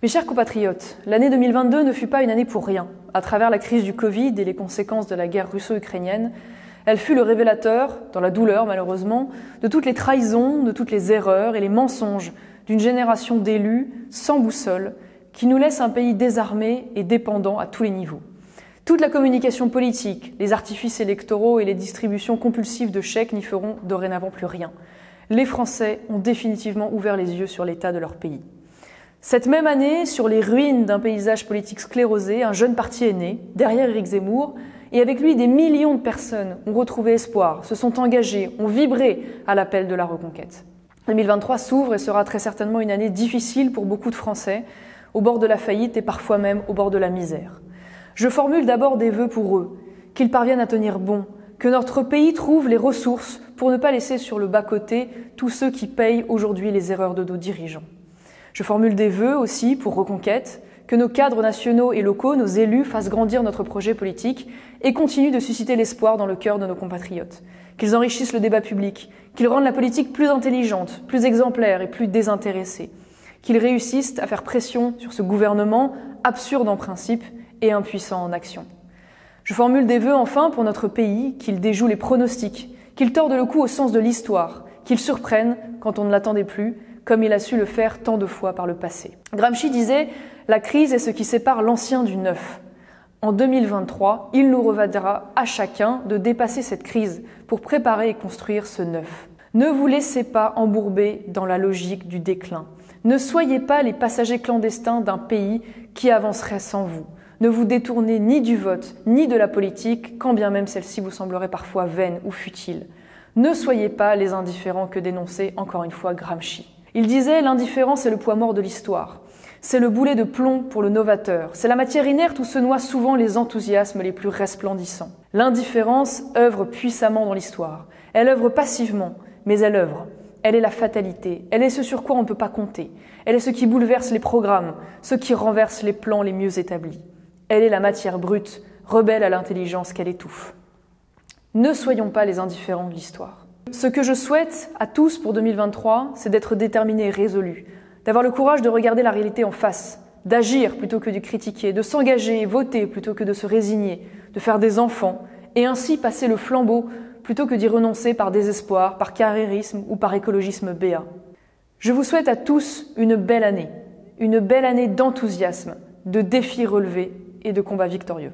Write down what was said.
Mes chers compatriotes, l'année 2022 ne fut pas une année pour rien. À travers la crise du Covid et les conséquences de la guerre russo-ukrainienne, elle fut le révélateur, dans la douleur malheureusement, de toutes les trahisons, de toutes les erreurs et les mensonges d'une génération d'élus sans boussole qui nous laisse un pays désarmé et dépendant à tous les niveaux. Toute la communication politique, les artifices électoraux et les distributions compulsives de chèques n'y feront dorénavant plus rien. Les Français ont définitivement ouvert les yeux sur l'état de leur pays. Cette même année, sur les ruines d'un paysage politique sclérosé, un jeune parti est né, derrière Éric Zemmour, et avec lui des millions de personnes ont retrouvé espoir, se sont engagées, ont vibré à l'appel de la reconquête. 2023 s'ouvre et sera très certainement une année difficile pour beaucoup de Français, au bord de la faillite et parfois même au bord de la misère. Je formule d'abord des vœux pour eux, qu'ils parviennent à tenir bon, que notre pays trouve les ressources pour ne pas laisser sur le bas-côté tous ceux qui payent aujourd'hui les erreurs de nos dirigeants. Je formule des vœux aussi pour Reconquête, que nos cadres nationaux et locaux, nos élus, fassent grandir notre projet politique et continuent de susciter l'espoir dans le cœur de nos compatriotes. Qu'ils enrichissent le débat public, qu'ils rendent la politique plus intelligente, plus exemplaire et plus désintéressée. Qu'ils réussissent à faire pression sur ce gouvernement, absurde en principe et impuissant en action. Je formule des vœux enfin pour notre pays, qu'il déjoue les pronostics, qu'il torde le cou au sens de l'histoire, qu'il surprenne quand on ne l'attendait plus, comme il a su le faire tant de fois par le passé. Gramsci disait « La crise est ce qui sépare l'ancien du neuf ». En 2023, il nous reviendra à chacun de dépasser cette crise pour préparer et construire ce neuf. Ne vous laissez pas embourber dans la logique du déclin. Ne soyez pas les passagers clandestins d'un pays qui avancerait sans vous. Ne vous détournez ni du vote, ni de la politique, quand bien même celle-ci vous semblerait parfois vaine ou futile. Ne soyez pas les indifférents que dénonçait encore une fois Gramsci. Il disait « L'indifférence est le poids mort de l'histoire. C'est le boulet de plomb pour le novateur. C'est la matière inerte où se noient souvent les enthousiasmes les plus resplendissants. L'indifférence œuvre puissamment dans l'histoire. Elle œuvre passivement, mais elle œuvre. Elle est la fatalité. Elle est ce sur quoi on ne peut pas compter. Elle est ce qui bouleverse les programmes, ce qui renverse les plans les mieux établis. Elle est la matière brute, rebelle à l'intelligence qu'elle étouffe. Ne soyons pas les indifférents de l'histoire. Ce que je souhaite à tous pour 2023, c'est d'être déterminés et résolus, d'avoir le courage de regarder la réalité en face, d'agir plutôt que de critiquer, de s'engager et voter plutôt que de se résigner, de faire des enfants et ainsi passer le flambeau plutôt que d'y renoncer par désespoir, par carriérisme ou par écologisme béat. Je vous souhaite à tous une belle année d'enthousiasme, de défis relevés et de combats victorieux.